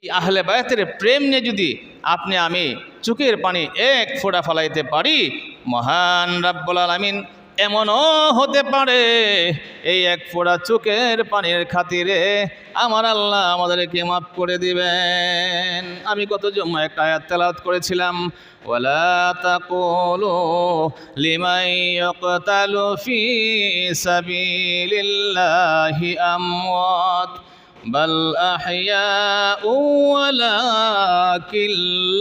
আহলে বায়াতের প্রেম নিয়ে যদি আপনি আমি চোখের পানি এক ফোঁটা ফলাইতে পারি, মহান রাব্বুল আলামিন এমনও হতে পারে এই এক ফোঁটা চোখের পানির খাতিরে আমার আল্লাহ আমাদেরকে মাফ করে দিবেন। আমি গত জুম্মায় একটা আয়াত তেলাওয়াত করেছিলাম, ওয়ালা তাকুলু লিমান ইয়াকতালু ফি সাবিলিল্লাহি আমওয়াত بل أحياء ولكن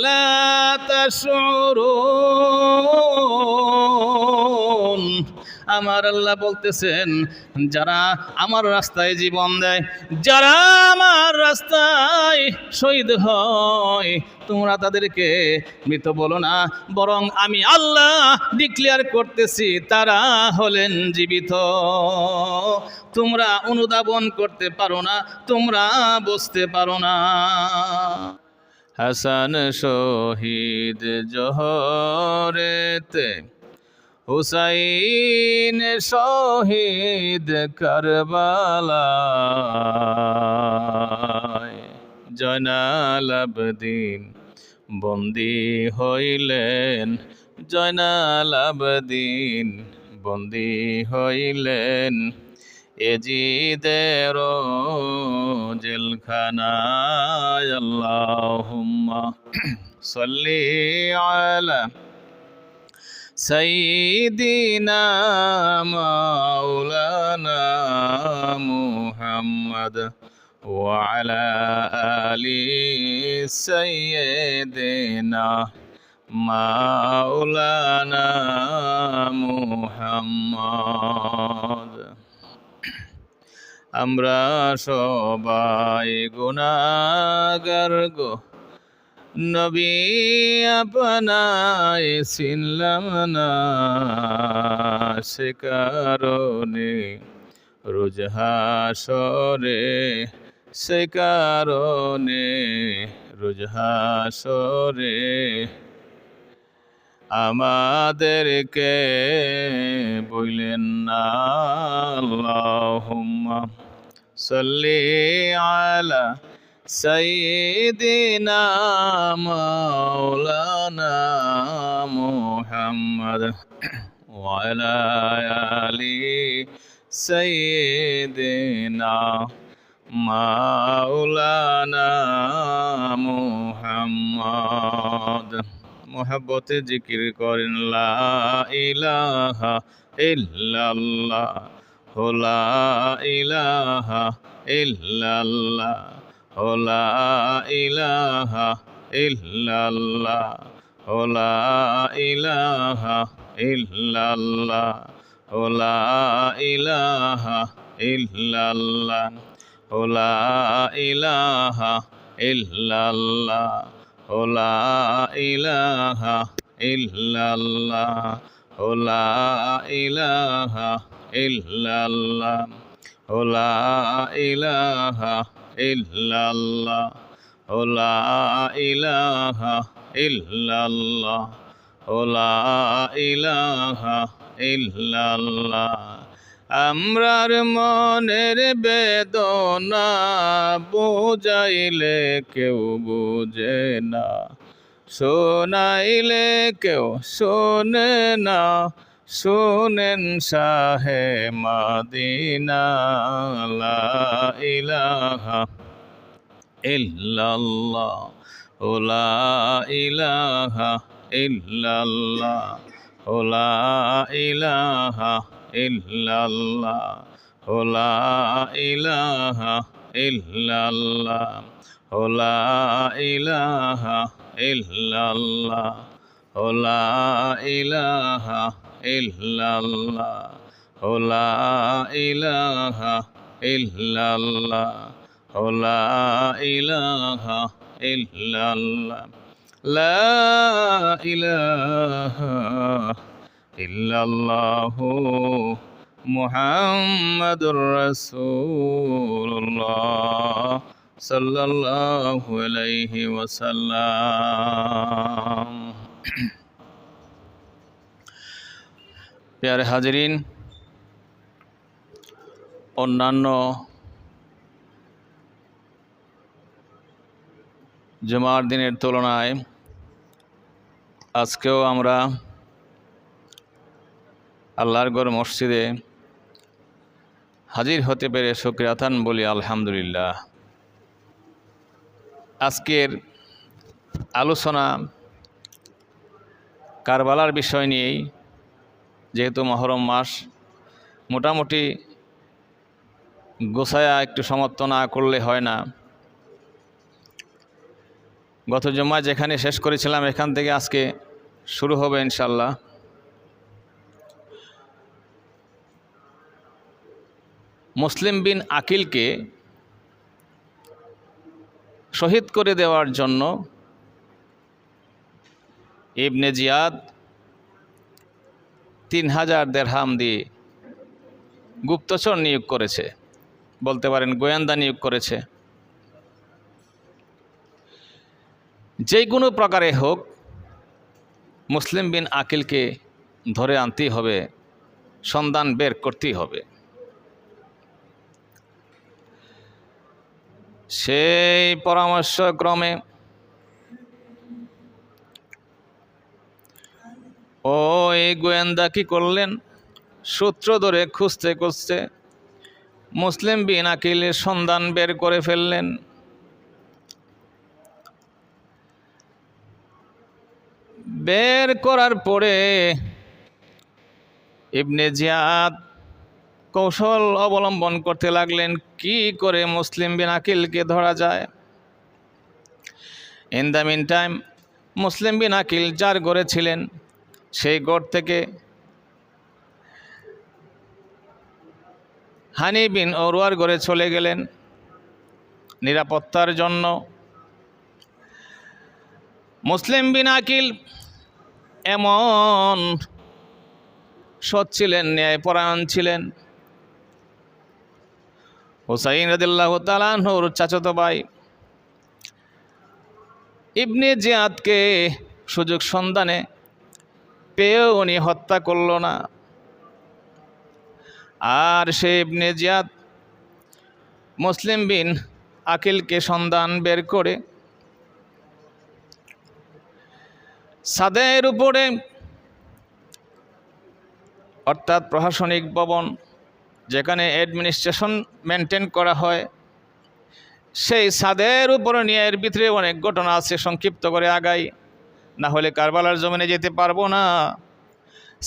لا تشعرون। আমার আল্লাহ বলতেছেন, যারা আমার রাস্তায় জীবন দেয়, যারা আমার রাস্তায় শহীদ হয়, তোমরা তাদেরকে মৃত বলো না, বরং আমি আল্লাহ ডিক্লেয়ার করতেছি তারা হলেন জীবিত। তোমরা অনুধাবন করতে পারো না, তোমরা বুঝতে পারো না। হাসান শহীদ জোহরেতে, হুসাইন শহীদ কারবালায়, জয়নাল আবদিন বন্দী হইলেন, জয়নাল আবদিন বন্দী হইলেন এজিদের জেলখানায়। আল্লাহুম্মা সাল্লি আলা সাইয়্যিদিনা মাওলানা মুহাম্মদ ওয়া আলা আলি সাইয়্যিদিনা মাওলানা মুহাম্মদ। আমরা সবাই গুনাহগার গো নবী, আপনায় চিনলাম না, সে কারণে রোজ হাসরে, সে কারণে রোজ হাসরে আমাদেরকে বললেন না। আল্লাহুম্মা সাল্লি আলা সাইয়্যিদিনা মাওলানা মুহাম্মদ ওয়া আলা আলি সাইয়্যিদিনা মাওলানা মুহাম্মদ। মোহাব্বতে জিকির করেন লা ইলাহা ইল্লাল্লাহ, লা ইলাহা ইল্লাল্লাহ, লা ইলাহা ইল্লাল্লাহ, লা ইলাহা ইল্লাল্লাহ, লা ইলাহা ইল্লাল্লাহ, লা ইলাহা ইল্লাল্লাহ, লা ইলাহা ইল্লাল্লাহ, লা ইলাহা ইল্লাল্লাহ, লা ইলাহা ইল্লাল্লাহ, লা ইলাহা ইল্লাল্লাহ, লা ইলাহা ইল্লাল্লাহ। আমরার মনের বেদনা বুঝাইলে কেউ বুঝে না, শোনাইলে কেউ শোনে না, শোনেন শাহে মদিনা। লা ইলাহা ইল্লাল্লাহ, লা ইলাহা ইল্লাল্লাহ, লা ইলাহা ইল্লাল্লাহ, লা ইলাহা ইল্লাল্লাহ, লা ইলাহা ইল্লাল্লাহ, লা ইলাহা ইল্লাল্লাহ, লা ইলাহা ইল্লাল্লাহ, লা ইলাহা ইল্লাল্লাহ, লা ইলাহা ইল্লাল্লাহু মুহাম্মাদুর রাসূলুল্লাহ সাল্লাল্লাহু আলাইহি ওয়াসাল্লাম। প্যারে হাজিরিন, অন্যান্য জুমার দিনের তুলনায় আজকেও আমরা আল্লাহর ঘর মসজিদে হাজির হতে পেরে শুকরিয়াতান বলি আলহামদুলিল্লাহ। আজকের আলোচনা কারবালার বিষয় নিয়েই, যেহেতু মহরম মাস, মোটামুটি গোছায়া একটু সমাপ্ত না করলে হয় না। গত জুম্মায় যেখানে শেষ করেছিলাম এখান থেকে আজকে শুরু হবে ইনশাল্লাহ। মুসলিম বিন আকিলকে শহীদ করে দেওয়ার জন্য ইবনে জিয়াদ 3000 দিরহাম দিয়ে গুপ্তচর নিয়োগ করেছে, বলতে পারেন গোয়েন্দা নিয়োগ করেছে। যে কোনো প্রকারে হোক মুসলিম বিন আকিলকে ধরে আনতেই হবে, সন্ধান বের করতেই হবে। সেই পরামর্শক্রমে ওই গোয়েন্দা কি করলেন, সূত্র ধরে খুঁজতে খুঁজতে মুসলিম বিন আকিলের সন্ধান বের করে ফেললেন। বের করার পরে ইবনে জিয়াদ কৌশল অবলম্বন করতে লাগলেন কি করে মুসলিম বিন আকিলকে ধরা যায়। ইন দ্য মিন টাইম মুসলিম বিন আকিল যার ঘরে ছিলেন সেই ঘর থেকে হানি বিন ওরওয়ার ঘরে চলে গেলেন নিরাপত্তার জন্য। মুসলিম বিন আকিল এমন সৎ ছিলেন, ন্যায়পরায়ণ ছিলেন। হুসাইন রাদিয়াল্লাহু তাআলা আনহুর চাচাতো ভাই ইবনে জিয়াদকে সুযোগ সন্ধানে পেয়েও উনি হত্যা করল না। আর সে ইবনে জিয়াদ মুসলিম বিন আকিলকে সন্ধান বের করে ছাদের উপরে, অর্থাৎ প্রশাসনিক ভবন যেখানে অ্যাডমিনিস্ট্রেশন মেনটেন করা হয়, সেই ছাদের উপরে নিয়ে, এর ভিতরে অনেক ঘটনা আছে, সংক্ষিপ্ত করে আগাই, না হলে কারবালার জমিনে যেতে পারবো না।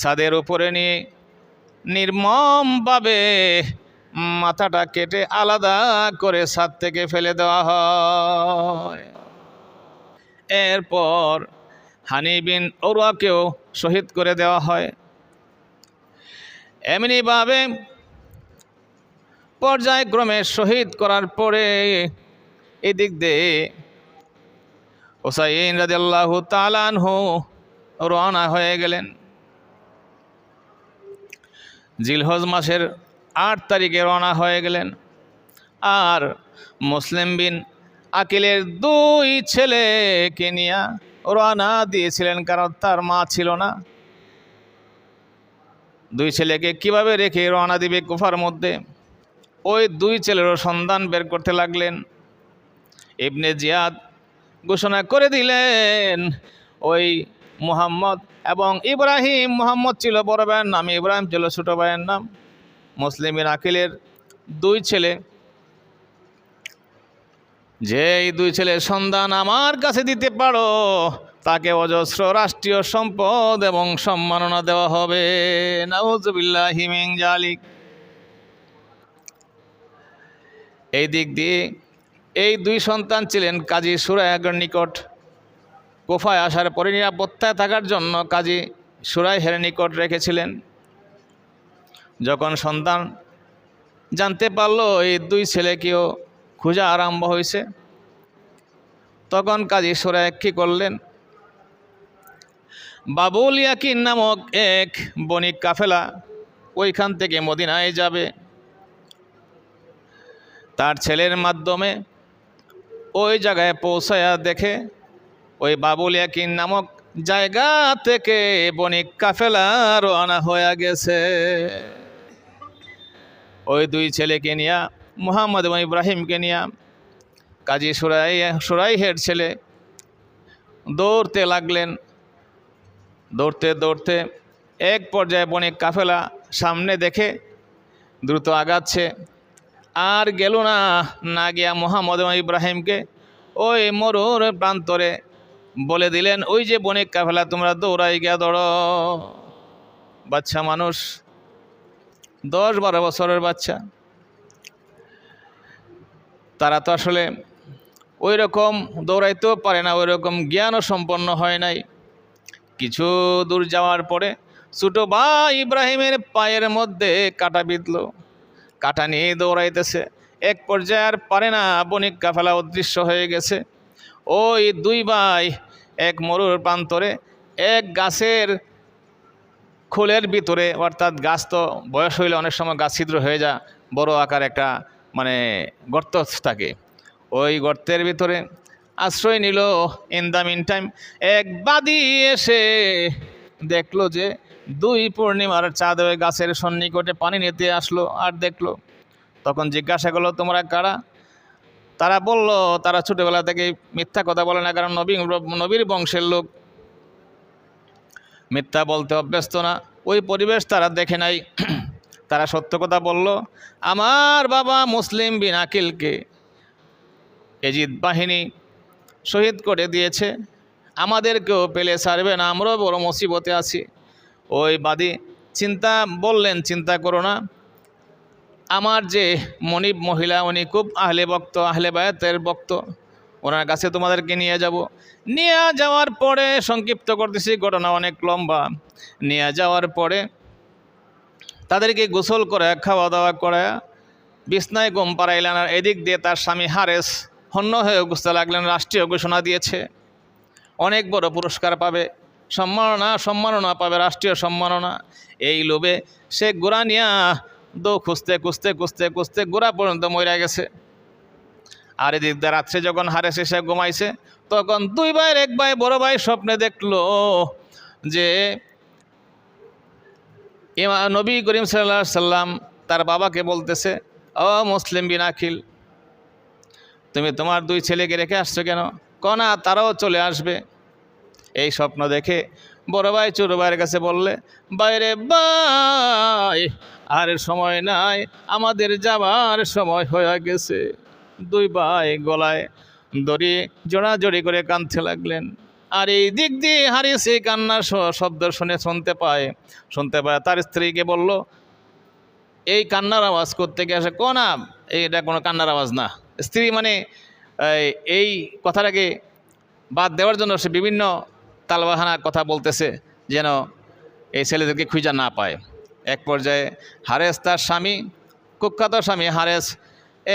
ছাদের উপরে নিয়ে নির্মমভাবে মাথাটা কেটে আলাদা করে ছাদ থেকে ফেলে দেওয়া হয়। এরপর হানি বিন ওরওয়াকেও শহীদ করে দেওয়া হয়। এমনিভাবে পর্যায়ক্রমে শহীদ করার পরে এদিক দিয়ে হুসাইন রাদিয়াল্লাহু তাআলা আনহু রওনা হয়ে গেলেন। জিলহজ মাসের 8 তারিখে রওনা হয়ে গেলেন। আর মুসলিম বিন আকিলের 2 ছেলেকে নিয়ে রওনা দিয়েছিলেন, কারণ তার মা ছিল না। 2 ছেলেকে কিভাবে রেখে রওনা দিবে কুফার মধ্যে, ওই 2 ছেলেরও সন্ধান বের করতে লাগলেন। ইবনে জিয়াদ ঘোষণা করে দিলেন ওই মুহাম্মদ এবং ইব্রাহিম, মুহাম্মদ ছিল বড় ভাইয়ের নাম, ইব্রাহিম ছিল ছোট ভাইয়ের নাম। মুসলিম বিন আকিলের 2 ছেলে, যে এই 2 ছেলের সন্ধান আমার কাছে দিতে পারো তাকে অজস্র রাষ্ট্রীয় সম্পদ এবং সম্মাননা দেওয়া হবে। নাউযুবিল্লাহি মিন যালিক। এই দিক দিয়ে এই 2 সন্তান ছিলেন কাজী সুরাইহের নিকট। কুফায় আসার পরে নিরাপত্তায় থাকার জন্য কাজী সুরাইহের নিকট রেখেছিলেন। যখন সন্তান জানতে পারলো এই 2 ছেলেকেও খোঁজা আরম্ভ হয়েছে, তখন কাজী সুরাইহ কী করলেন, বাবুল ইয়াকিন নামক এক বণিক কাফেলা ওইখান থেকে মদিনায় যাবে, তার ছেলের মাধ্যমে ওই জায়গায় পৌঁছায়া দেখে ওই বাবুল ইয়াকিন নামক জায়গা থেকে বণিক কাফেলা রওনা হয়ে গেছে। ওই 2 ছেলেকে নিয়ে, মুহাম্মদ এবং ইব্রাহিমকে নিয়ে কাজী সুরাইহের ছেলে দৌড়তে লাগলেন। দৌড়তে দৌড়তে এক পর্যায়ে বণিক কাফেলা সামনে দেখে দ্রুত আগাচ্ছে। আর গেল না গিয়া মোহাম্মদ ইব্রাহিমকে ওই মরুর প্রান্তরে বলে দিলেন, ওই যে বণিক কাফেলা, তোমরা দৌড়াই গিয়া দৌড়। বাচ্চা মানুষ, 10-12 বছরের বাচ্চা, তারা তো আসলে ওই রকম দৌড়াইতেও পারে না, ওই রকম জ্ঞানও সম্পন্ন হয় নাই। কিছু দূর যাওয়ার পরে ছোটো ভাই ইব্রাহিমের পায়ের মধ্যে কাঁটা বিঁধল। কাঁটা নিয়ে দৌড়াইতেছে। এক পর্যায়ে আর পারে না, বণিক কাফেলা অদৃশ্য হয়ে গেছে। ওই দুই ভাই এক মরুর প্রান্তরে এক গাছের খোলের ভিতরে, অর্থাৎ গাছ তো বয়স হইলে অনেক সময় গাছ ছিদ্র হয়ে যায়, বড় আকার একটা গর্ত থাকে, ওই গর্তের ভিতরে আশ্রয় নিল। ইন দ্য মিন টাইম এক বাদী এসে দেখলো যে 2 পূর্ণিমার চাঁদ ওই গাছের সন্নিকটে পানি নিতে আসলো আর দেখলো। তখন জিজ্ঞাসা করলো, তোমরা কারা? তারা বলল, তারা ছোটবেলা থেকে মিথ্যা কথা বলে না, কারণ নবীর বংশের লোক, মিথ্যা বলতে অভ্যস্ত না, ওই পরিবেশ তারা দেখে নাই। তারা সত্য কথা বলল, আমার বাবা মুসলিম বিন আকিলকে এজিদ বাহিনী শহীদ করে দিয়েছে, আমাদেরকেও পেলে ছাড়বে না, আমরাও বড় মুসিবতে আছি। ওই বাদী বললেন, চিন্তা করো না, আমার যে মনিব মহিলা, উনি খুব আহলে বায়াতের ভক্ত, ওনার কাছে তোমাদেরকে নিয়ে যাব। নিয়ে যাওয়ার পরে, সংক্ষিপ্ত করতেছি, ঘটনা অনেক লম্বা, নিয়ে যাওয়ার পরে তাদেরকে গোসল করে খাওয়া দাওয়া করে বিছনায় ঘুম পাড়াইলেন। আর এদিক দিয়ে তার স্বামী হারেস হন্য হয়ে বুঝতে লাগলেন, রাষ্ট্রীয় ঘোষণা দিয়েছে, অনেক বড় পুরস্কার পাবে, সম্মাননা পাবে, রাষ্ট্রীয় সম্মাননা। এই লোভে সে গোড়া নিয়া খুঁজতে খুঁজতে খুঁজতে খুঁজতে গোড়া পর্যন্ত মরে গেছে। আর এদিক দিয়ে রাত্রে যখন হারেস এসে ঘুমাইছে, তখন 2 ভাইয়ের এক ভাই, বড় ভাই স্বপ্নে দেখলো যে নবী করিম সাল্লাল্লাহু আলাইহি সাল্লাম তার বাবাকে বলতেছে, ও মুসলিম বিন আকিল, তুমি তোমার 2 ছেলেকে রেখে আসছো কেন? কনা তারাও চলে আসবে। এই স্বপ্ন দেখে বড় ভাই ছোট ভাইয়ের কাছে বললে, বাইরে ভাই, আর সময় নাই, আমাদের যাবার সময় হয়ে গেছে। 2 ভাই গলায় দড়ি জোড়াজড়ি করে কাঁদতে লাগলেন। আর এই দিক দিয়ে হারিস এই কান্নার শব্দ শুনতে পায়। তার স্ত্রীকে বলল, এই কান্নার আওয়াজ করতে গিয়ে আসে, কোনা এটা কোনো কান্নার আওয়াজ না। স্ত্রী এই কথাটাকে বাদ দেওয়ার জন্য সে বিভিন্ন তালবাহানার কথা বলতেছে, যেন এই ছেলেদেরকে খুঁজে না পায়। এক পর্যায়ে হারেস, তার স্বামী, কুখ্যাত স্বামী হারেস,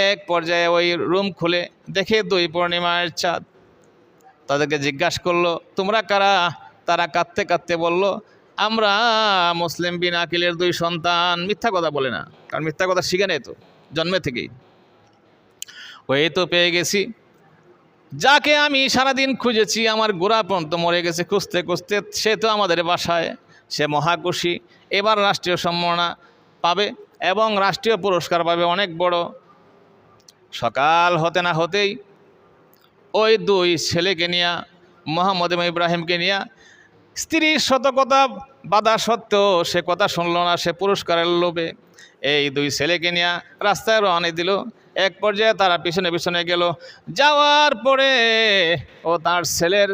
এক পর্যায়ে ওই রুম খুলে দেখে 2 পূর্ণিমার চাঁদ। তাদেরকে জিজ্ঞাসা করলো, তোমরা কারা? তারা কাঁদতে কাঁদতে বলল, আমরা মুসলিম বিন আকিলের 2 সন্তান। মিথ্যা কথা বলে না, কারণ মিথ্যা কথা শিখে নেই তো জন্মে থেকেই। ওই তো পেয়ে গেছি, যাকে আমি সারাদিন খুঁজেছি, আমার গোড়া পর্যন্ত মরে গেছে খুঁজতে খুঁজতে, সে তো আমাদের বাসায়। সে মহাখুশি, এবার রাষ্ট্রীয় সম্মাননা পাবে এবং রাষ্ট্রীয় পুরস্কার পাবে অনেক বড়। সকাল হতে না হতেই ওই 2 ছেলেকে নিয়ে, মোহাম্মদ ইব্রাহিমকে নিয়ে, স্ত্রীর শত কথা বাধা সত্ত্বেও সে কথা শুনল না, সে পুরস্কারের লোভে এই 2 ছেলেকে নিয়ে রাস্তায় রওনা দিল। এক পর্যায়ে তারা পিছনে পিছনে গেল। যাওয়ার পরে ও তার ছেলের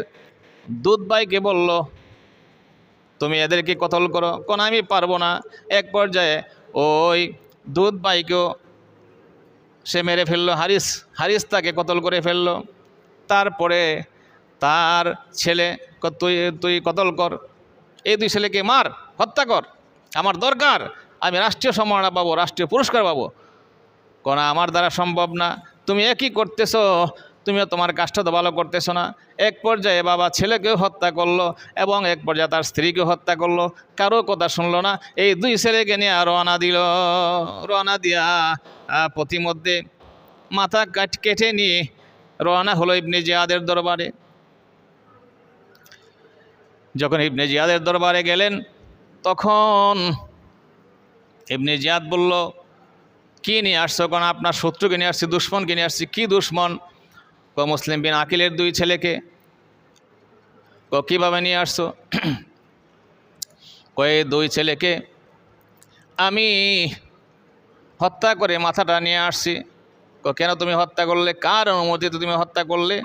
দুধ ভাইকে বলল, তুমি এদেরকে কতল করো। কোন আমি পারবো না। এক পর্যায়ে ওই দুধ ভাইকেও সে মেরে ফেললো। হারিস তাকে কতল করে ফেললো। তারপরে তার ছেলে, তুই কতল কর, এই 2 ছেলেকে মার, হত্যা কর, আমার দরকার, আমি রাষ্ট্রীয় সম্মাননা পাবো, রাষ্ট্রীয় পুরস্কার পাবো। কোন আমার দ্বারা সম্ভব না, তুমি একই করতেছো, তুমিও তোমার কাজটা তো ভালো করতেছো না। এক পর্যায়ে বাবা ছেলেকেও হত্যা করলো এবং এক পর্যায়ে তার স্ত্রীকেও হত্যা করলো, কারো কথা শুনলো না। এই 2 ছেলেকে নিয়ে রওনা দিয়া প্রতিমধ্যে মাথা কেটে নিয়ে রওনা হলো ইবনে জিয়াদের দরবারে। যখন ইবনে জিয়াদের দরবারে গেলেন, তখন ইবনে জিয়াদ বলল, কি নিয়ে আসছো? কারণ আপনার শত্রুকে নিয়ে আসছি, দুশ্মনকে নিয়ে আসছি। কি দুশ্মন? মুসলিম বিন আকিলের 2 ছেলেকে। কীভাবে নিয়ে আসছো? এই 2 ছেলেকে আমি হত্যা করে মাথাটা নিয়ে আসছি। কেন তুমি হত্যা করলে? কার অনুমতিতে তুমি হত্যা করলে?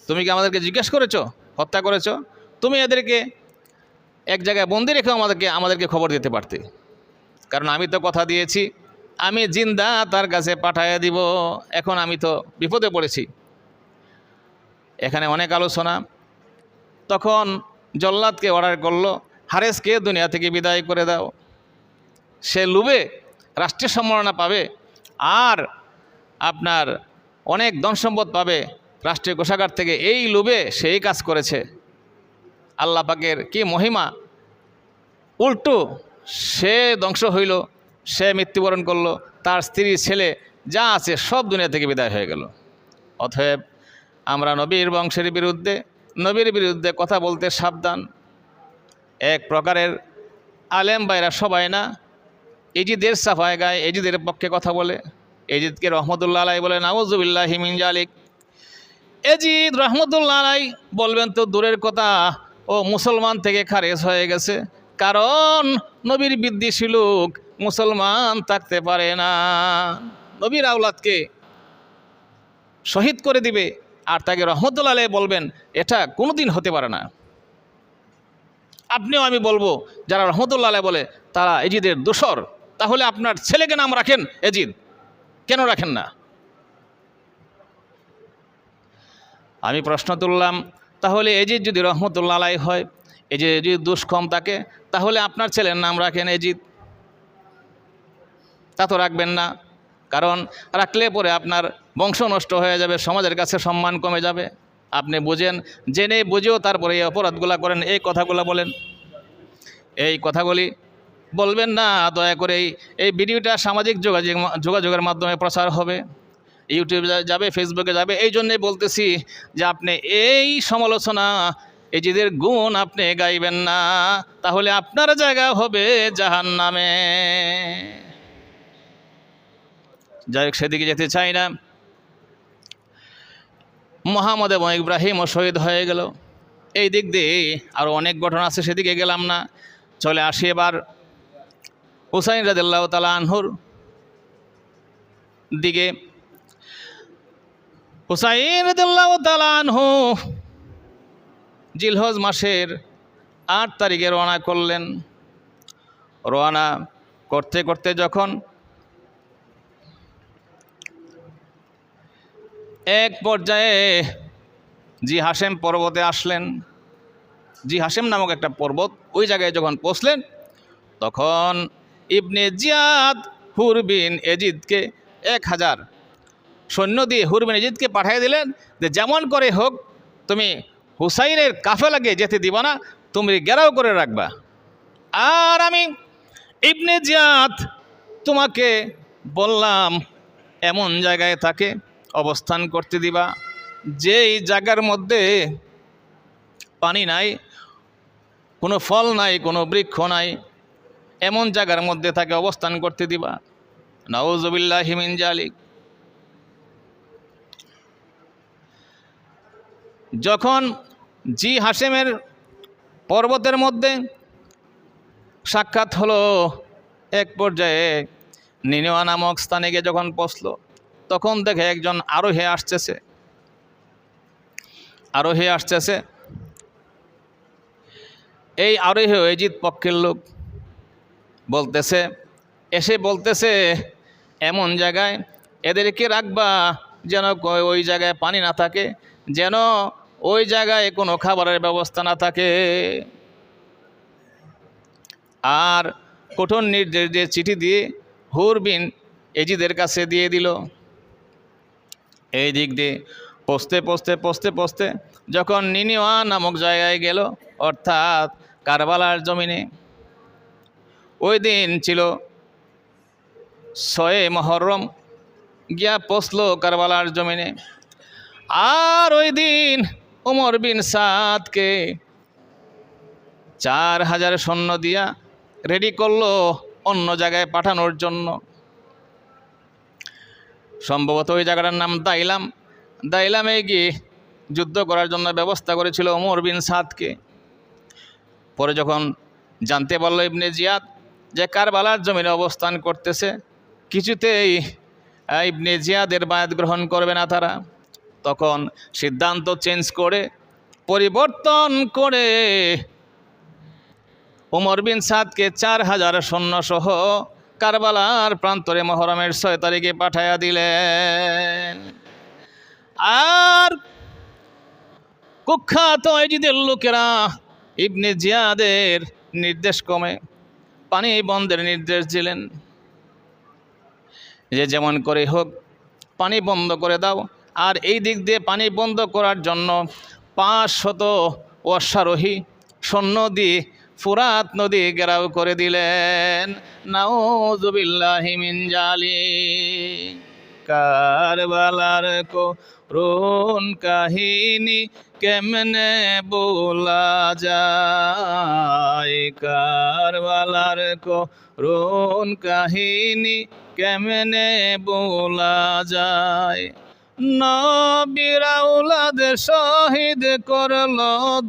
তুমি কি আমাদেরকে জিজ্ঞেস করেছো হত্যা করেছো? তুমি এদেরকে এক জায়গায় বন্দি রেখেও আমাদেরকে খবর দিতে পারতে, কারণ আমি তো কথা দিয়েছি আমি জিন্দা তার কাছে পাঠাইয়া দিব। এখন আমি তো বিপদে পড়েছি। এখানে অনেক আলোচনা। তখন জল্লাদকে অর্ডার করলো, হারেসকে দুনিয়া থেকে বিদায় করে দাও। সে লোভে রাষ্ট্রীয় সম্মাননা পাবে আর আপনার অনেক ধন সম্পদ পাবে রাষ্ট্রীয় কোষাগার থেকে। এই লোভে সেই কাজ করেছে। আল্লাহ পাকের কি মহিমা! উল্টো সে ধ্বংস হইল, সে মৃত্যুবরণ করলো, তার স্ত্রী ছেলে যা আছে সব দুনিয়া থেকে বিদায় হয়ে গেল। অতএব আমরা নবীর বংশের বিরুদ্ধে, নবীর বিরুদ্ধে কথা বলতে সাবধান। এক প্রকারের আলেম ভাইরা সবাই না এজিদের সাফায় গায়ে, এজিদের পক্ষে কথা বলে। এজিদকে রহমতুল্লাহ আলাই বলে, নাউজুবিল্লাহি মিন জালিক। এজিদ রহমতুল্লাহ আলাই বলবেন তো দূরের কথা, ও মুসলমান থেকে খারেজ হয়ে গেছে, কারণ নবীর বিদ্বেষী লোক মুসলমান থাকতে পারে না। নবীর আওলাদকে শহীদ করে দিবে আর তাকে রহমতুল্লাহ আলাই বলবেন, এটা কোনোদিন হতে পারে না। আপনিও আমি বলবো যারা রহমতুল্লাহ আলাই বলে তারা এজিদের দোসর। তাহলে আপনার ছেলেকে নাম রাখেন এজিদ, কেন রাখেন না? আমি প্রশ্ন তুললাম, তাহলে এজিদ যদি রহমতুল্লাহ আলাই হয়, এজিদ যদি দুষ্কম থাকে, তাহলে আপনার ছেলের নাম রাখেন এজিদ। তা তো রাখবেন না, কারণ রাখলে পরে আপনার বংশ নষ্ট হয়ে যাবে, সমাজের কাছে সম্মান কমে যাবে। আপনি বুঝেন, জেনে বুঝেও তারপরে এই অপরাধগুলা করেন, এই কথাগুলো বলেন। এই কথাগুলি বলবেন না। দয়া করে এই ভিডিওটা সামাজিক যোগাযোগের মাধ্যমে প্রচার হবে, ইউটিউবে যাবে, ফেসবুকে যাবে। এই জন্যে বলতেছি যে আপনি এই সমালোচনা, এজিদের গুণ আপনি গাইবেন না, তাহলে আপনার জায়গা হবে জাহান্নামে। যাই হোক, সেদিকে যেতে চাই না। মুহাম্মদ এবং ইব্রাহিমও শহীদ হয়ে গেল। এই দিক দিয়ে আরও অনেক ঘটনা আছে, সেদিকে গেলাম না। চলে আসি এবার হুসাইন রাদিয়াল্লাহু তাআলা আনহুর দিকে। হুসাইন রাদিয়াল্লাহু তাআলা আনহু জিলহজ মাসের 8 তারিখে রওনা করলেন। রওনা করতে করতে যখন এক পর্যায়ে জি হাশেম পর্বতে আসলেন, জি হাশেম নামক একটা পর্বত, ওই জায়গায় যখন পৌঁছলেন তখন ইবনে জিয়াদ হুর বিন এজিদকে 1000 সৈন্য দিয়ে হুর বিন এজিদকে পাঠিয়ে দিলেন যে যেমন করে হোক তুমি হুসাইনের কাফেলাকে যেতে দিবা না, তুমি ঘেরাও করে রাখবা। আর আমি ইবনে জিয়াদ তোমাকে বললাম এমন জায়গায় তাকে অবস্থান করতে দিবা যেই জায়গার মধ্যে পানি নাই, কোনো ফল নাই, কোনো বৃক্ষ নাই, এমন জায়গার মধ্যে তাকে অবস্থান করতে দিবা। নাউজুবিল্লাহি মিন জালিক। যখন জি হাশেমের পর্বতের মধ্যে সাক্ষাৎ হলো, এক পর্যায়ে নিনেওয়া নামক স্থানে গিয়ে যখন পৌঁছলো তখন দেখে একজন আরোহী আসতেছে। এই আরোহী এজিদ পক্ষের লোক বলতেছে এমন জায়গায় এদেরকে রাখবা যেন ওই জায়গায় পানি না থাকে, যেন ওই জায়গায় কোনো খাবারের ব্যবস্থা না থাকে। আর কঠোর নির্দেশ দিয়ে চিঠি দিয়ে হুর বিন এজিদের কাছে দিয়ে দিল। এই দিক দিয়ে পৌঁছতে যখন নিনেওয়া নামক জায়গায় গেল, অর্থাৎ কারবালার জমিনে, ওই দিন ছিল 6 মুহররম, গিয়া পৌঁছলো কারবালার জমিনে। আর ওই দিন ওমর বিন সাদকে 4000 সৈন্য দিয়া রেডি করলো অন্য জায়গায় পাঠানোর জন্য। সম্ভবত ওই জায়গাটার নাম দাইলাম। দাইলামে গিয়ে যুদ্ধ করার জন্য ব্যবস্থা করেছিল ওমর বিন সাদকে। পরে যখন জানতে পারল ইবনে জিয়াদ যে কারবালার জমিনে অবস্থান করতেছে, কিছুতেই ইবনে জিয়াদের বায়াত গ্রহণ করবে না তারা, তখন সিদ্ধান্ত চেঞ্জ করে পরিবর্তন করে ওমর বিন সাদকে 4000 সৈন্যসহ কারবালার প্রান্তরে মুহররমের 6 তারিখে পাঠাইয়া দিলেন। আর কুখ্যাত এজিদের লোকেরা ইবনে জিয়াদের নির্দেশ ক্রমে পানি বন্ধের নির্দেশ দিলেন যে যেমন করে হোক পানি বন্ধ করে দাও। আর এই দিক দিয়ে পানি বন্ধ করার জন্য 500 অশ্বারোহী সৈন্য দিয়ে ফুরাত নদী ঘেরাও করে দিলেন। নাউযুবিল্লাহি মিন জালিক। কারবালার করুণ কাহিনী কেমনে বলা যায়, কারবালার করুণ কাহিনী কেমনে বলা যায়। নবীর আওলাদ শহীদ করল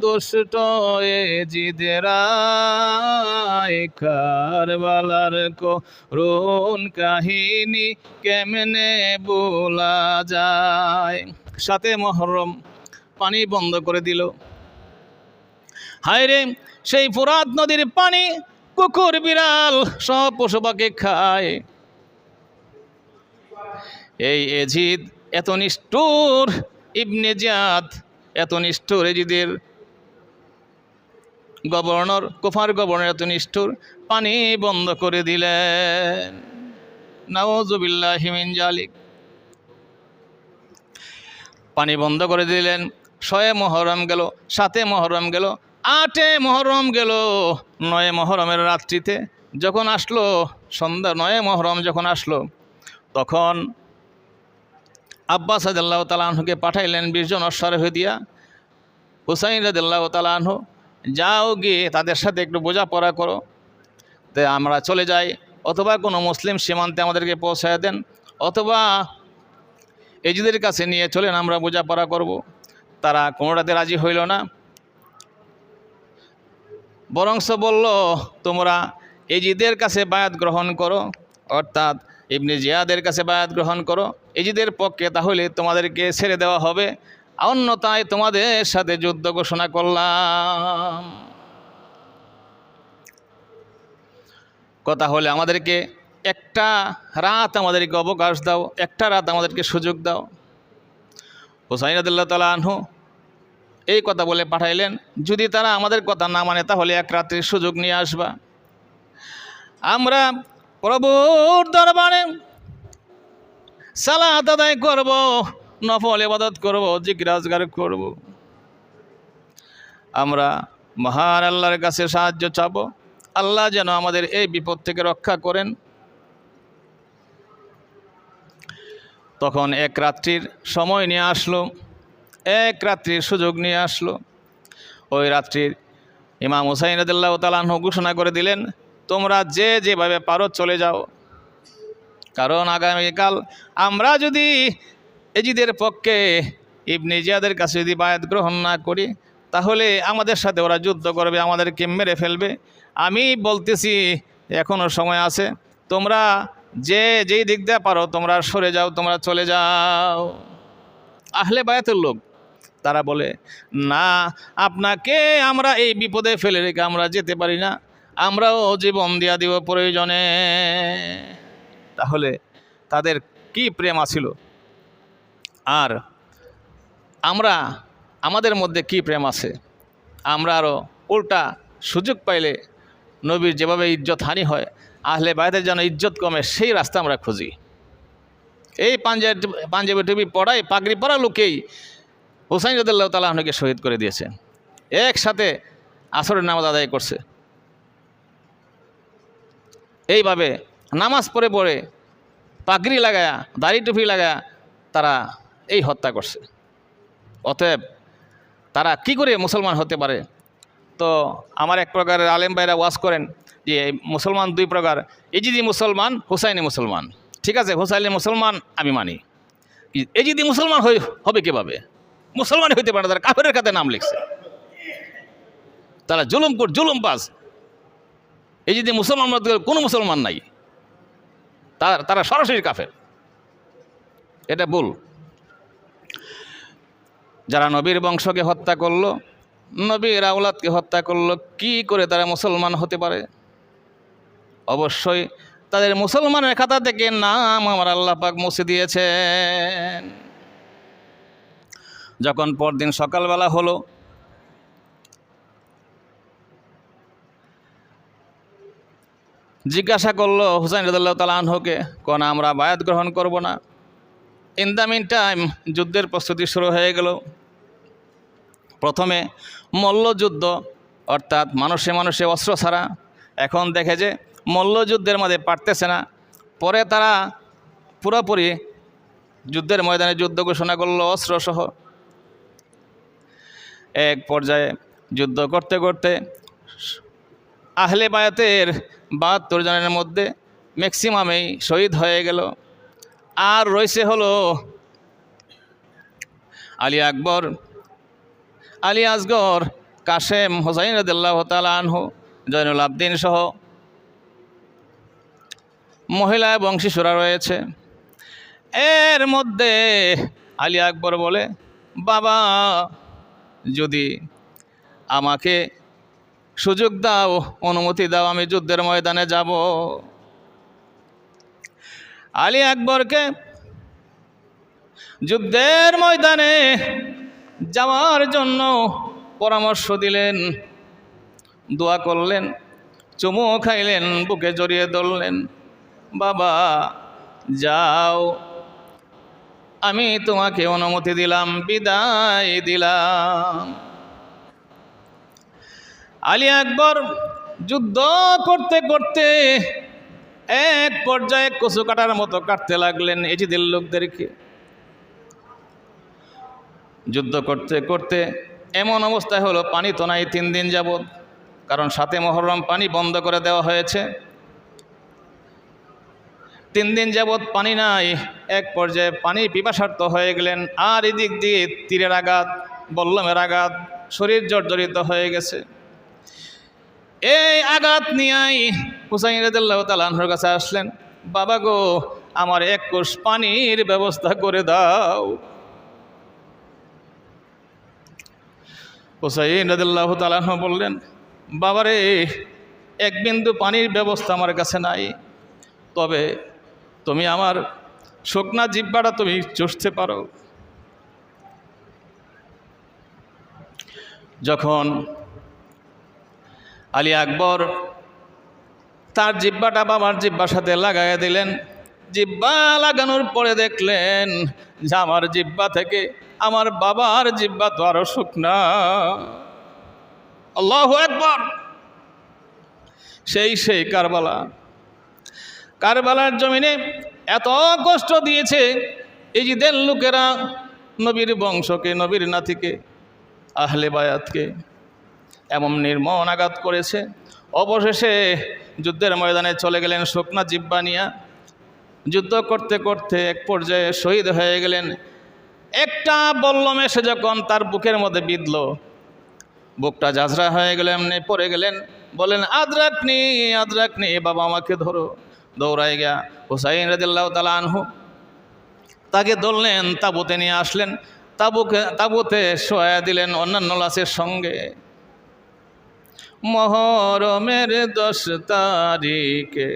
দুষ্ট এজিদেরা, কারবালার করুণ কাহিনী কেমনে বলা যায়। 7 মুহররম পানি বন্ধ করে দিল। হায়রে, সেই ফুরাত নদীর পানি কুকুর বিড়াল সব পশু পাখি খায়। এই এজিদ এত নিষ্ঠুর, ইবনে জিয়াদ এত নিষ্ঠুর, এজিদের গভর্নর, কুফার গভর্নর এত নিষ্ঠুর, পানি বন্ধ করে দিলেন। নাউযুবিল্লাহি মিন জালিক। পানি বন্ধ করে দিলেন। 6 মুহররম গেল, 7 মুহররম গেল, 8 মুহররম গেল। 9 মুহররমের রাত্রিতে যখন আসলো সন্ধ্যা, 9 মুহররম যখন আসলো, তখন আব্বাস রাদিয়াল্লাহু তাআলা আনহুকে পাঠাইলেন 20 জন অশ্বারোহী দিয়া। হুসাইন রাদিয়াল্লাহু তাআলা আনহু, যাও গিয়ে তাদের সাথে একটু বোঝাপড়া করো, তাই আমরা চলে যাই, অথবা কোনো মুসলিম সীমান্তে আমাদেরকে পৌঁছায় দেন, অথবা এজিদের কাছে নিয়ে চলেন, আমরা বোঝাপড়া করব। তারা কোনোটাতে রাজি হইল না, বরংস বলল তোমরা এজিদের কাছে বায়াত গ্রহণ করো, অর্থাৎ ইবনে জিয়াদের কাছে বায়াত গ্রহণ করো এজিদের পক্ষে, তাহলে তোমাদেরকে ছেড়ে দেওয়া হবে, অন্যথায় তোমাদের সাথে যুদ্ধ ঘোষণা করলাম। কথা হলে আমাদেরকে একটা রাত আমাদেরকে অবকাশ দাও, একটা রাত আমাদেরকে সুযোগ দাও। হুসাইন রাদিয়াল্লাহু তাআলা আনহু এই কথা বলে পাঠাইলেন, যদি তারা আমাদের কথা না মানে তাহলে এক রাত্রির সুযোগ নিয়ে আসবা, আমরা প্রভুর দরবারে সালাত আদায় করব, নফল ইবাদত করব, জিকির আজকার করব, আমরা মহান আল্লাহর কাছে সাহায্য চাব, আল্লাহ যেন আমাদের এই বিপদ থেকে রক্ষা করেন। তখন এক রাত্রির সময় নিয়ে আসলো, এক রাত্রির সুযোগ নিয়ে আসলো। ওই রাত্রির ইমাম হুসাইন রাদিয়াল্লাহু তাআলা আনহু ঘোষণা করে দিলেন, তোমরা যে যেভাবে পারো চলে যাও, কারণ আগামীকাল আমরা যদি এজিদের পক্ষে ইবনে জিয়াদের কাছে যদি বায়াত গ্রহণ না করি, তাহলে আমাদের সাথে ওরা যুদ্ধ করবে, আমাদেরকে মেরে ফেলবে। আমি বলতেছি এখনও সময় আছে, তোমরা যেই দিক দিয়ে পারো তোমরা সরে যাও, তোমরা চলে যাও। আহলে বায়াতের লোক তারা বলে, না, আপনাকে আমরা এই বিপদে ফেলে রেখে আমরা যেতে পারি না, আমরাও জীবন দিয়া দিব প্রয়োজনে। তাহলে তাদের কি প্রেম আছিল, আর আমাদের মধ্যে কি প্রেম আছে? আমরা আরও উল্টা সুযোগ পাইলে নবীর যেভাবে ইজ্জত হানি হয়, আহলে বায়াতের যেন ইজ্জত কমে, সেই রাস্তা আমরা খুঁজি। এই পাঞ্জাবি টুপি পড়াই, পাগড়ি পরা লোকেই হুসাইন রাদিয়াল্লাহু তাআলা আনহুকে শহীদ করে দিয়েছে, একসাথে আসরের নামাজ আদায় করছে। এইভাবে নামাজ পড়ে পড়ে পাগড়ি লাগায়া, দাড়ি টুপি লাগায়া তারা এই হত্যা করছে। অতএব তারা কি করে মুসলমান হতে পারে? তো আমার এক প্রকারের আলেম ভাইরা ওয়াজ করেন যে মুসলমান 2 প্রকার, এজিদি মুসলমান, হুসাইনি মুসলমান। ঠিক আছে, হুসাইনি মুসলমান আমি মানি, এই যদি মুসলমান হবে কিভাবে? মুসলমান হইতে পারে না, তারা কাফেরের খাতে নাম লিখছে, তারা জুলুমবাজ। এই যদি মুসলমান কোনো মুসলমান নাই, তারা সরাসরি কাফের, এটা ভুল। যারা নবীর বংশকে হত্যা করলো, নবীর আওলাদকে হত্যা করলো, কি করে তারা মুসলমান হতে পারে? অবশ্যই তাদের মুসলমানের খাতা থেকে নাম আমার আল্লাহ পাক মুছে দিয়েছেন। যখন পরদিন সকালবেলা হলো, জিজ্ঞাসা করলো হুসাইন রাদিয়াল্লাহু তাআলা আনহুকে, কোন আমরা বায়াত গ্রহণ করব না? ইন দ্য মিন টাইম যুদ্ধের প্রস্তুতি শুরু হয়ে গেল। প্রথমে মল্লযুদ্ধ, অর্থাৎ মানুষে মানুষে অস্ত্র ছাড়া। এখন দেখে যে মল্লযুদ্ধের মধ্যে পারতেছে না, পরে তারা পুরোপুরি যুদ্ধের ময়দানে যুদ্ধ ঘোষণা করলো অস্ত্রসহ। এক পর্যায়ে যুদ্ধ করতে করতে আহলে বায়াতের 72 জনের মধ্যে ম্যাক্সিমামেই শহীদ হয়ে গেল। আর রয়েছে হলো আলী আকবর, আলী আসগর, কাশেম, হুসাইন রাদিয়াল্লাহু তাআলা আনহু, জয়নুল আবদিন সহ মহিলা এবং শিশুরা রয়েছে। এর মধ্যে আলী আকবর বলে, বাবা যদি আমাকে সুযোগ দাও, অনুমতি দাও, আমি যুদ্ধের ময়দানে যাব। আলী আকবরকে যুদ্ধের ময়দানে যাওয়ার জন্য পরামর্শ দিলেন, দোয়া করলেন, চুমু খাইলেন, বুকে জড়িয়ে ধরলেন, বাবা যাও, আমি তোমাকে অনুমতি দিলাম, বিদায় দিলাম। আলী আকবর যুদ্ধ করতে করতে এক পর্যায়ে কচু কাটার মতো কাটতে লাগলেন এজিদের লোকদেরকে। যুদ্ধ করতে করতে এমন অবস্থায় হলো, পানি তো নাই 3 দিন যাবৎ, কারণ 7 মুহররম পানি বন্ধ করে দেওয়া হয়েছে। 3 দিন যাবৎ পানি নাই। এক পর্যায়ে পানি পিপাসার্ত হয়ে গেলেন, আর এদিক দিয়ে তীরের আঘাত, বল্লমের আঘাত, শরীর জর্জরিত হয়ে গেছে। এই আঘাত নিয়েই হুসাইন রাদিয়াল্লাহু তাআলা আনহুর কাছে আসলেন, বাবা গো, আমার 1 কোষ পানির ব্যবস্থা করে দাও। হুসাইন রাদিয়াল্লাহু তাআলা আনহু বললেন, বাবারে, 1 বিন্দু পানির ব্যবস্থা আমার কাছে নাই, তবে তুমি আমার শুকনা জিহ্বাটা তুমি চুষতে পারো। যখন আলী আকবর তার জিহ্বাটা বাবার জিহ্বার সাথে লাগাইয়া দিলেন, জিহ্বা লাগানোর পরে দেখলেন যে আমার জিহ্বা থেকে আমার বাবার জিহ্বা তো আরো শুকনা। আল্লাহু আকবার। সেই কারবালার জমিনে এত কষ্ট দিয়েছে এজিদের লোকেরা নবীর বংশকে, নবীর নাতিকে, আহলে বায়াতকে এমন নির্মম আঘাত করেছে। অবশেষে যুদ্ধের ময়দানে চলে গেলেন শুকনা জিহ্বা নিয়া। যুদ্ধ করতে করতে এক পর্যায়ে শহীদ হয়ে গেলেন। একটা বল্লম এসে যখন তার বুকের মধ্যে বিঁধল, বুকটা ঝাঁঝরা হয়ে গেল, এমনি পড়ে গেলেন। বলেন, আদরাকনি, বাবা আমাকে ধরো। দৌড়ায় গিয়া হুসাইন রাদিয়াল্লাহু তাআলা আনহু তাকে ধরলেন, তাঁবুতে নিয়ে আসলেন, তাঁবুতে শোয়া দিলেন অন্যান্য লাশের সঙ্গে। মুহররমের 10 তারিখে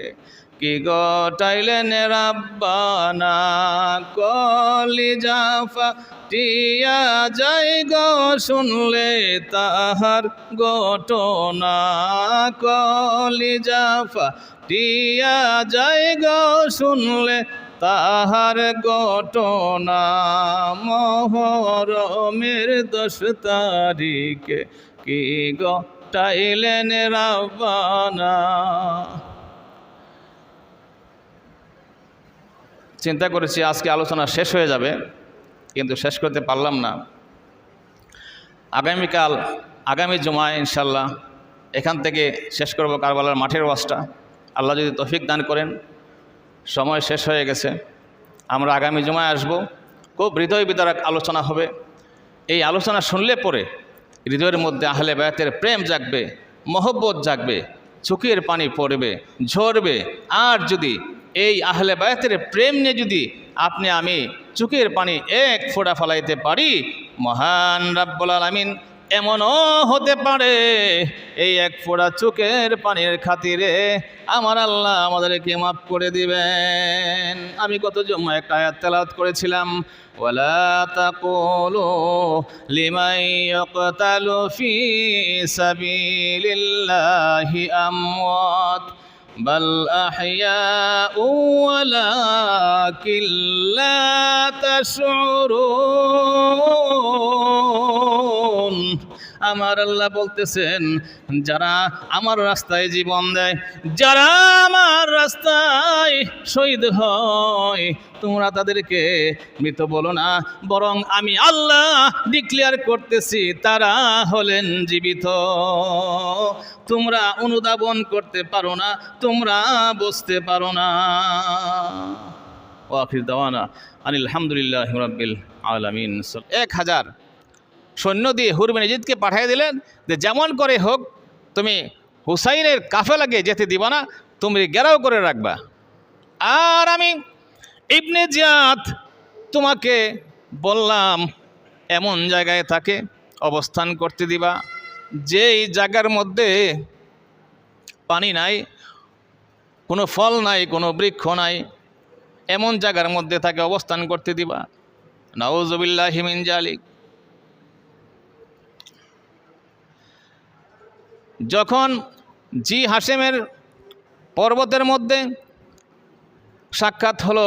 কি গটাইলেন রাব্বানা, কলিজা ফাটিয়া যাই গো শুনলে তাহার ঘটনা, কলিজা ফাটিয়া যাই গো শুনলে তাহার ঘটনা। মুহররমের 10 তারিখে কি গটাইলেন রাব্বানা। চিন্তা করেছি আজকে আলোচনা শেষ হয়ে যাবে, কিন্তু শেষ করতে পারলাম না। আগামী জুমায় ইনশাল্লাহ এখান থেকে শেষ করব কারবালার মাঠের ওয়াজটা। আল্লাহ যদি তৌফিক দান করেন। সময় শেষ হয়ে গেছে, আমরা আগামী জুমায় আসব। খুব হৃদয় বিদারক আলোচনা হবে। এই আলোচনা শুনলে পরে হৃদয়ের মধ্যে আহলে বায়াতের প্রেম জাগবে, মহব্বত জাগবে, চোখের পানি পড়বে, ঝরবে। আর যদি এই আহলে বায়াতের প্রেম নিয়ে যদি আপনি আমি চোখের পানি এক ফোঁটা ফলাইতে পারি, মহান রাব্বুল আলামিন এমনও হতে পারে এই এক ফোঁটা চোখের পানির খাতিরে আমার আল্লাহ আমাদেরকে মাফ করে দিবেন। আমি গত জুম্মায় একটা আয়াত তেলাওয়াত করেছিলাম, ওয়ালা তাকুলু লিমান ইয়াকতালু ফি সাবিলিল্লাহি আমওয়াত বাল আহইয়াউ ওয়ালাকিন লা তাশউরুন। আমার আল্লাহ বলতেছেন, যারা আমার রাস্তায় জীবন দেয়, যারা আমার রাস্তায় শহীদ হয়, তোমরা তাদেরকে মৃত বলো না, বরং আমি আল্লাহ ডিক্লেয়ার করতেছি তারা হলেন জীবিত। তোমরা অনুধাবন করতে পারো না, তোমরা বুঝতে পারো না। ওয়াখির দাওয়ানা আনিল হামদুলিল্লাহি রাব্বিল আলামিন। 1000 সৈন্য দিয়ে হুর বিন ইয়াজিদকে পাঠিয়ে দিলেন যে যেমন করে হোক তুমি হুসাইনের কাফেলাকে যেতে দিবা না, তুমি ঘেরাও করে রাখবা। আর আমি ইবনে জিয়াদ তোমাকে বললাম এমন জায়গায় তাকে অবস্থান করতে দিবা যেই জায়গার মধ্যে পানি নাই, কোনো ফল নাই, কোনো বৃক্ষ নাই, এমন জায়গার মধ্যে তাকে অবস্থান করতে দিবা। নাউযুবিল্লাহি মিন জালিক। যখন জি হাশেমের পর্বতের মধ্যে সাক্ষাৎ হলো,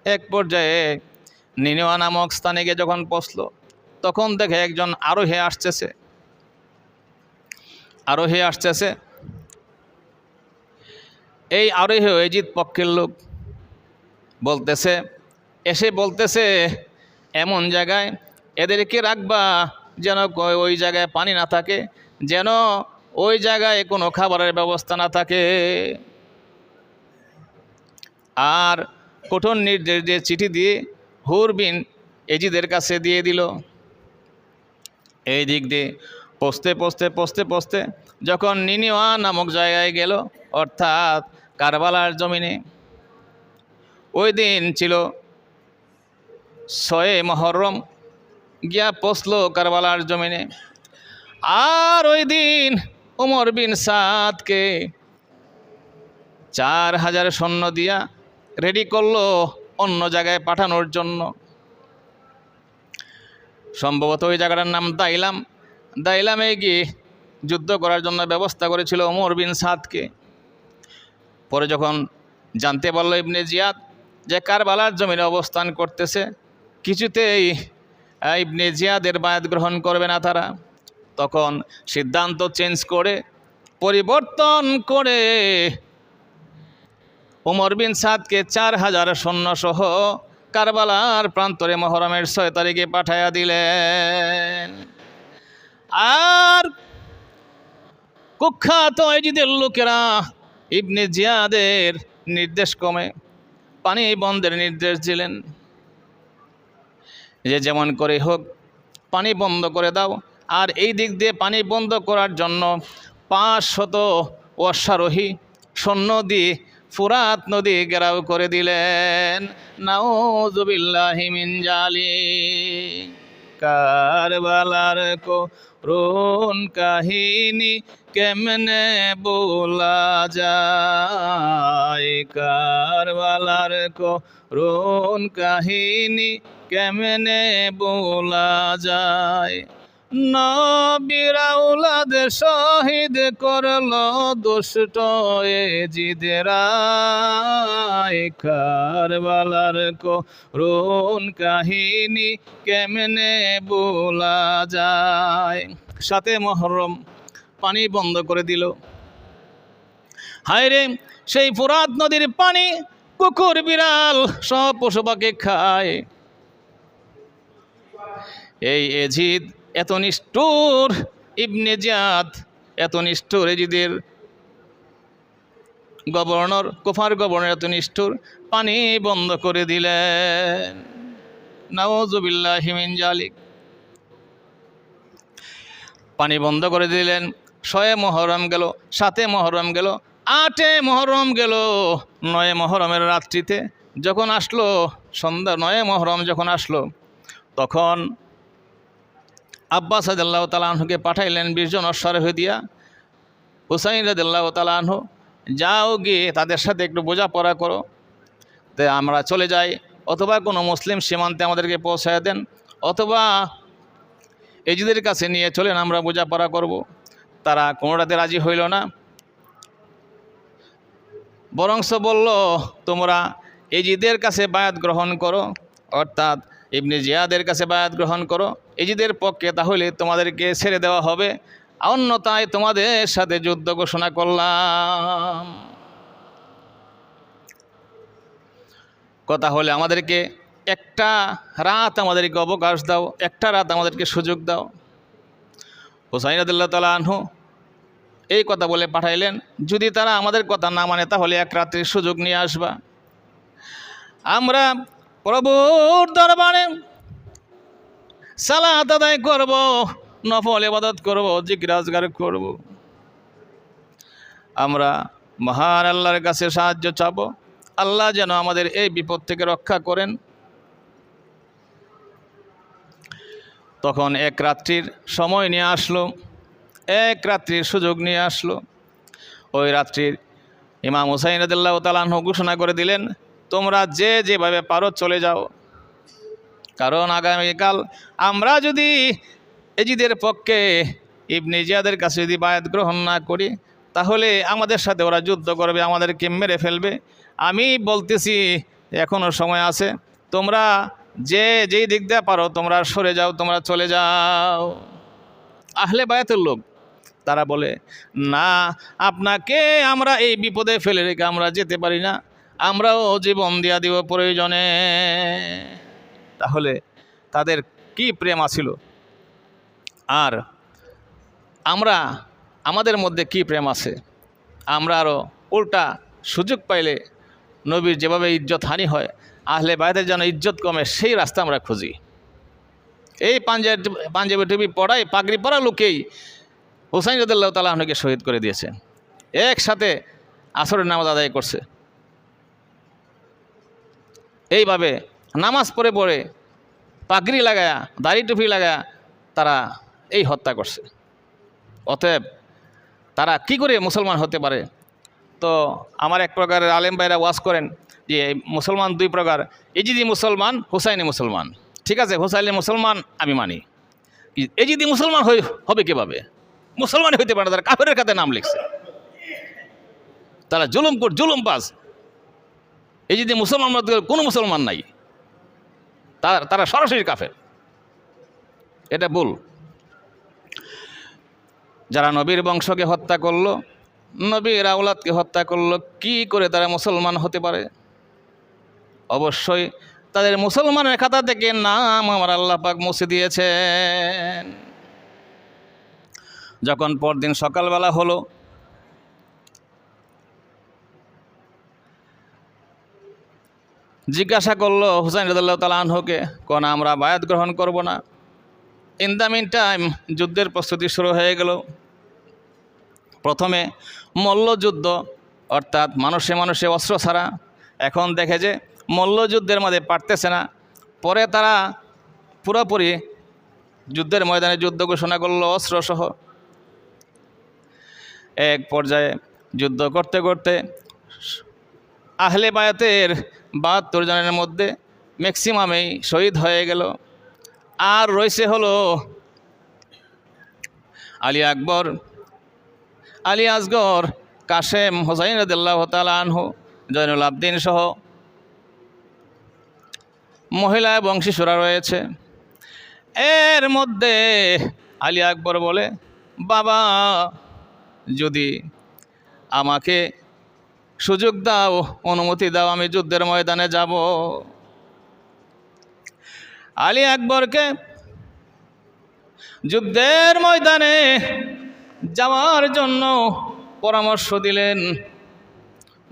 এক পর্যায়ে নিনেওয়া নামক স্থানে গিয়ে যখন পৌঁছলো, তখন দেখে একজন আরোহী আসতেছে। এই আরোহী ইয়াজিদ পক্ষের লোক বলতেছে এমন জায়গায় এদেরকে রাখবা যেন ওই জায়গায় পানি না থাকে, যেন ওই জায়গায় কোনো খাবারের ব্যবস্থা না থাকে। আর কঠোর নির্দেশ দিয়ে চিঠি দিয়ে হুর বিন ইয়াজিদের কাছে দিয়ে দিল। এই দিক দিয়ে পৌঁছতে যখন নিনেওয়া নামক জায়গায় গেল, অর্থাৎ কারবালার জমিনে, ওই দিন ছিল 6 মুহররম, গিয়া পৌঁছলো কারবালার জমিনে। আর ওই দিন ওমর বিন সাদকে 4000 সৈন্য দিয়া রেডি করলো অন্য জায়গায় পাঠানোর জন্য। সম্ভবত ওই জায়গাটার নাম দাইলামে গিয়ে যুদ্ধ করার জন্য ব্যবস্থা করেছিল ওমর বিন সাদকে। পরে যখন জানতে পারল ইবনে জিয়াদ যে কারবালার জমিনে অবস্থান করতেছে, কিছুতেই ইবনে জিয়াদের বায়াত গ্রহণ করবে না তারা, তখন সিদ্ধান্ত পরিবর্তন করে ওমর বিন সাদকে 4000 সৈন্য সহ কারবালার প্রান্তরে মুহররমের 6 তারিখে পাঠাইয়া দিলেন। আর কুখ্যাত ইয়াজিদের লোকেরা ইবনে জিয়াদের নির্দেশ ক্রমে পানি বন্ধের নির্দেশ দিলেন যে যেমন করে হোক পানি বন্ধ করে দাও। আর এই দিক দিয়ে পানি বন্ধ করার জন্য 500 অশ্বারোহী সৈন্য দিয়ে ফুরাত নদী ঘেরাও করে দিলেন। নাউযুবিল্লাহি মিন জালিক। কারবালার করুণ কাহিনী কেমনে বলা যায়, কারবালার করুণ কাহিনী কেমনে বলা যায়। নবীর আওলাদ শহীদ করলো দুষ্ট ইয়াজিদেরা, কারবালার করুণ কাহিনী কেমনে বলা যায়। 7 মুহররম পানি বন্ধ করে দিল। হায়রে, সেই ফুরাত নদীর পানি কুকুর বিড়াল সব পশু পাখি খায়। এই ইয়াজিদ এত নিষ্ঠুর, ইবনে জিয়াদ এত নিষ্ঠুর, ইয়াজিদের কুফার গভর্নর এত নিষ্ঠুর, পানি বন্ধ করে দিলেন। নাউযু বিল্লাহি মিন যালিক। পানি বন্ধ করে দিলেন। 6 মুহররম গেল, 7 মুহররম গেল, 8 মুহররম গেল। 9 মুহররমের রাত্রিতে যখন আসলো সন্ধ্যা, 9 মুহররম যখন আসলো, তখন আব্বাস রাদিয়াল্লাহু তাআলা আনহুকে পাঠাইলেন 20 জন অশ্বারোহী দিয়া। হুসাইন রাদিয়াল্লাহু তাআলা আনহু, যাও গিয়ে তাদের সাথে একটু বোঝাপড়া করো, তে আমরা চলে যাই, অথবা কোনো মুসলিম সীমান্তে আমাদেরকে পৌঁছায় দেন, অথবা এজিদের কাছে নিয়ে চলেন, আমরা বোঝাপড়া করব। তারা কোনোটাতে রাজি হইল না, বরংস বলল, তোমরা এজিদের কাছে বায়াত গ্রহণ করো, অর্থাৎ ইবনে জিয়াদের কাছে বায়াত গ্রহণ করো এজিদের পক্ষে, তাহলে তোমাদেরকে ছেড়ে দেওয়া হবে, অন্যথায় তোমাদের সাথে যুদ্ধ ঘোষণা করলাম। কথা হলে আমাদেরকে একটা রাত আমাদেরকে অবকাশ দাও, একটা রাত আমাদেরকে সুযোগ দাও। হুসাইন রাদিয়াল্লাহু তাআলা আনহু এই কথা বলে পাঠাইলেন, যদি তারা আমাদের কথা না মানে তাহলে এক রাত্রির সুযোগ নিয়ে আসবা, আমরা প্রভুর দরবারে সালাত আদায় করব, নফল ইবাদত করব, জিকির আজগার করব, আমরা মহান আল্লাহর কাছে সাহায্য চাব, আল্লাহ যেন আমাদের এই বিপদ থেকে রক্ষা করেন। তখন এক রাত্রির সময় নিয়ে আসলো, এক রাত্রির সুযোগ নিয়ে আসলো। ওই রাত্রির ইমাম হুসাইন রাদিয়াল্লাহু তাআলা আনহু ঘোষণা করে দিলেন, তোমরা যে যেভাবে পারো চলে যাও, কারণ আগামীকাল আমরা যদি এজিদের পক্ষে ইবনে জিয়াদের কাছে যদি বায়াত গ্রহণ না করি, তাহলে আমাদের সাথে ওরা যুদ্ধ করবে, আমাদেরকে মেরে ফেলবে। আমি বলতেছি এখনও সময় আছে, তোমরা যেই দিক দিয়ে পারো তোমরা সরে যাও, তোমরা চলে যাও। আহলে বায়াতের লোক তারা বলে, না, আপনাকে আমরা এই বিপদে ফেলে রেখে আমরা যেতে পারি না, আমরাও জীবন দিয়া দিব প্রয়োজনে। তাহলে তাদের কি প্রেম আছিল, আর আমাদের মধ্যে কি প্রেম আছে? আমরা আরও উল্টা সুযোগ পাইলে নবীর যেভাবে ইজ্জত হানি হয়, আহলে বায়াতের যেন ইজ্জত কমে, সেই রাস্তা আমরা খুঁজি। এই পাঞ্জাবি টুপি পড়াই, পাগড়ি পরা লোকেই হুসাইন রাদিয়াল্লাহু তাআলা আনহুকে শহীদ করে দিয়েছে, একসাথে আসরের নামাজ আদায় করছে। এইভাবে নামাজ পড়ে পড়ে পাগড়ি লাগায়া, দাড়ি টুপি লাগায়া তারা এই হত্যা করছে। অতএব তারা কি করে মুসলমান হতে পারে? তো আমার এক প্রকারের আলেম ভাইরা ওয়াজ করেন যে মুসলমান 2 প্রকার, এজিদি মুসলমান, হুসাইনি মুসলমান। ঠিক আছে, হুসাইনি মুসলমান আমি মানি, এজিদি মুসলমান হবে কীভাবে? মুসলমান হইতে পারে না, তারা কাফেরের খাতে নাম লিখছে, তারা জুলুমবাজ। এজিদি মুসলমান কোনো মুসলমান নাই, তারা সরাসরি কাফের। এটা ভুল। যারা নবীর বংশকে হত্যা করলো, নবীর আওলাদকে হত্যা করলো, কি করে তারা মুসলমান হতে পারে? অবশ্যই তাদের মুসলমানের খাতা থেকে নাম আমার আল্লাহ পাক মুছে দিয়েছেন। যখন পরদিন সকালবেলা হলো, জিজ্ঞাসা করলো হুসাইন রাদিয়াল্লাহু তাআলা আনহুকে, কোন আমরা বায়াত গ্রহণ করব না? ইন দ্য মিন টাইম যুদ্ধের প্রস্তুতি শুরু হয়ে গেল। প্রথমে মল্লযুদ্ধ, অর্থাৎ মানুষে মানুষে অস্ত্র ছাড়া। এখন দেখে যে মল্লযুদ্ধের মধ্যে পারতেছে না, পরে তারা পুরোপুরি যুদ্ধের ময়দানে যুদ্ধ ঘোষণা করলো অস্ত্রসহ। এক পর্যায়ে যুদ্ধ করতে করতে আহলে বায়াতের 72 জনের মধ্যে ম্যাক্সিমামেই শহীদ হয়ে গেল। আর রয়েছে হলো আলী আকবর, আলী আসগর, কাশেম, হুসাইন রাদিয়াল্লাহু তাআলা আনহু, জয়নুল আবদিন সহ মহিলা এবং শিশুরা রয়েছে। এর মধ্যে আলী আকবর বলে, বাবা যদি আমাকে সুযোগ দাও, অনুমতি দাও, আমি যুদ্ধের ময়দানে যাব। আলী আকবরকে যুদ্ধের ময়দানে যাওয়ার জন্য পরামর্শ দিলেন,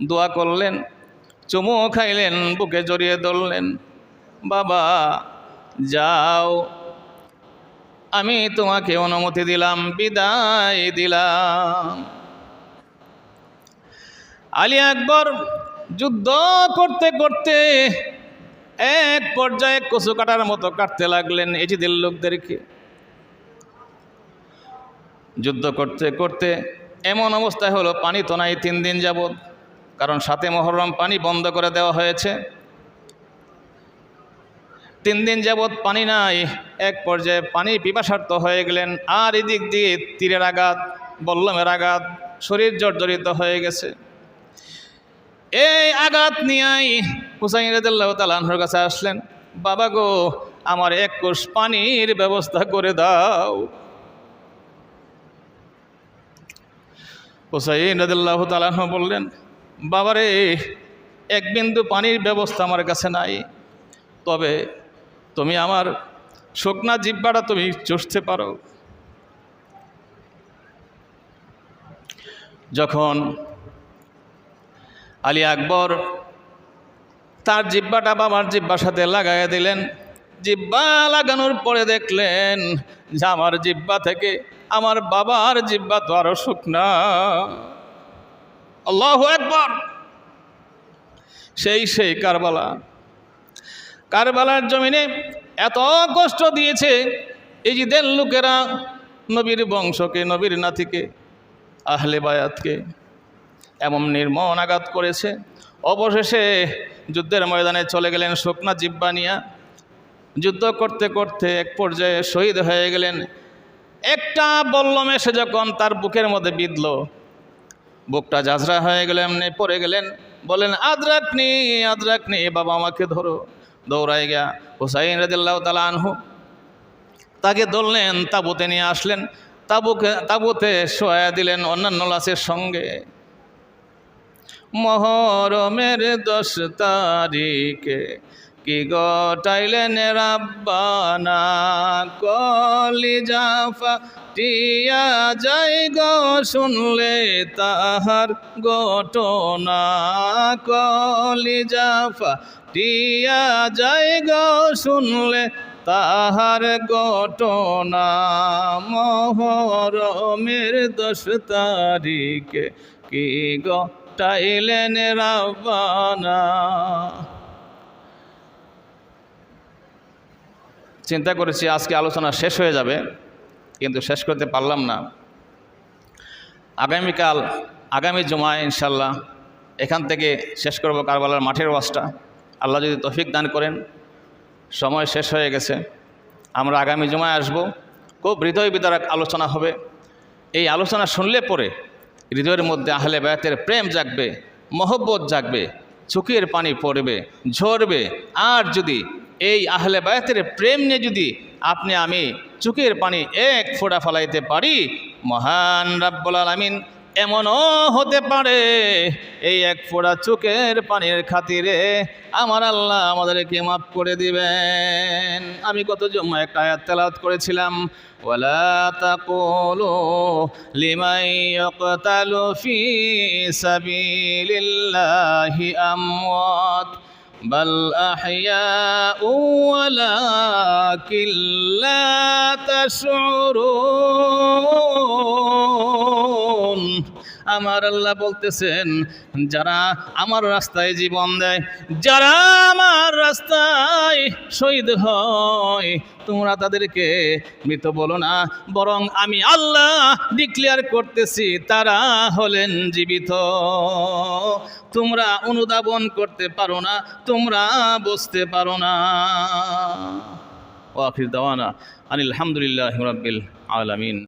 দোয়া করলেন, চুমু খাইলেন, বুকে জড়িয়ে ধরলেন, বাবা যাও, আমি তোমাকে অনুমতি দিলাম, বিদায় দিলাম। আলী আকবর যুদ্ধ করতে করতে এক পর্যায়ে কচু কাটার মতো কাটতে লাগলেন এজিদের লোকদেরকে। যুদ্ধ করতে করতে এমন অবস্থায় হলো, পানি তো নাই 3 দিন যাবৎ, কারণ 7 মুহররম পানি বন্ধ করে দেওয়া হয়েছে। 3 দিন যাবৎ পানি নাই। এক পর্যায়ে পানি পিপাসার্ত হয়ে গেলেন, আর এদিক দিয়ে তীরের আঘাত, বল্লমের আঘাত, শরীর জর্জরিত হয়ে গেছে। এই আঘাত নিয়েই হুসাইন রাদিয়াল্লাহু তাআলা আনহুর কাছে আসলেন, বাবা গো, আমার 1 কোষ পানির ব্যবস্থা করে দাও। হুসাইন রাদিয়াল্লাহু তাআলা আনহু বললেন, বাবারে, 1 বিন্দু পানির ব্যবস্থা আমার কাছে নাই, তবে তুমি আমার শুকনা জিহ্বাটা তুমি চুষতে পারো। যখন আলী আকবর তার জিহ্বাটা বাবার জিহ্বার সাথে লাগাইয়া দিলেন, জিহ্বা লাগানোর পরে দেখলেন যে আমার জিহ্বা থেকে আমার বাবার জিহ্বা তো আরো শুকনা। আল্লাহু আকবার। সেই কারবালার জমিনে এত কষ্ট দিয়েছে এজিদের লোকেরা নবীর বংশকে, নবীর নাতিকে, আহলে বায়াতকে এমন নির্মম আঘাত করেছে। অবশেষে যুদ্ধের ময়দানে চলে গেলেন শুকনা জিহ্বা নিয়া। যুদ্ধ করতে করতে এক পর্যায়ে শহীদ হয়ে গেলেন। একটা বল্লম এসে যখন তার বুকের মধ্যে বিঁধল, বুকটা ঝাঁঝরা হয়ে গেল, এমনি পড়ে গেলেন। বলেন, আদরাকনি, বাবা আমাকে ধরো। দৌড়ায় গিয়া হুসাইন রাদিয়াল্লাহু তাআলা আনহু তাকে ধরলেন, তাঁবুতে নিয়ে আসলেন, তাঁবুতে শোয়া দিলেন অন্যান্য লাশের সঙ্গে। মুহররমের 10 তারিখে কি গটাইলেন রাব্বানা, কলিজা ফাটিয়া যায় গো শুনলে তাহার ঘটনা, কলিজা ফাটিয়া যায় গো শুনলে তাহার ঘটনা। মুহররমের 10 তারিখে কি গটাইলেন রাব্বানা। চিন্তা করেছি আজকে আলোচনা শেষ হয়ে যাবে, কিন্তু শেষ করতে পারলাম না। আগামী জুমায় ইনশাল্লাহ এখান থেকে শেষ করব কারবালার মাঠের ওয়াজটা। আল্লাহ যদি তৌফিক দান করেন। সময় শেষ হয়ে গেছে, আমরা আগামী জুমায় আসব। খুব হৃদয় বিদারক আলোচনা হবে। এই আলোচনা শুনলে পরে হৃদয়ের মধ্যে আহলে বায়াতের প্রেম জাগবে, মহব্বত জাগবে, চোখের পানি পড়বে, ঝরবে। আর যদি এই আহলে বায়াতের প্রেম নিয়ে যদি আপনি আমি চোখের পানি 1 ফোঁটা ফলাইতে পারি, মহান রাব্বুল আলামিন এমনও হতে পারে এই 1 ফোঁটা চোখের পানির খাতিরে আমার আল্লাহ আমাদেরকে মাফ করে দিবেন। আমি কত জুম্মায় একটা আয়াত তেলাওয়াত করেছিলাম, ওয়ালা তাকুলু লিমান ইয়াকতালু ফি সাবিলিল্লাহি আমওয়াত বাল আহইয়াউ ওয়ালাকিন লা তাশউরুন। আমার আল্লাহ বলতেছেন, যারা আমার রাস্তায় জীবন দেয়, যারা আমার রাস্তায় শহীদ হয়, তোমরা তাদেরকে মৃত বলো না, বরং আমি আল্লাহ ডিক্লেয়ার করতেছি তারা হলেন জীবিত। তোমরা অনুধাবন করতে পারো না, তোমরা বুঝতে পারো না। ওয়া আখির দাওয়ানা আনিল হামদুলিল্লাহি রাব্বিল আলামিন।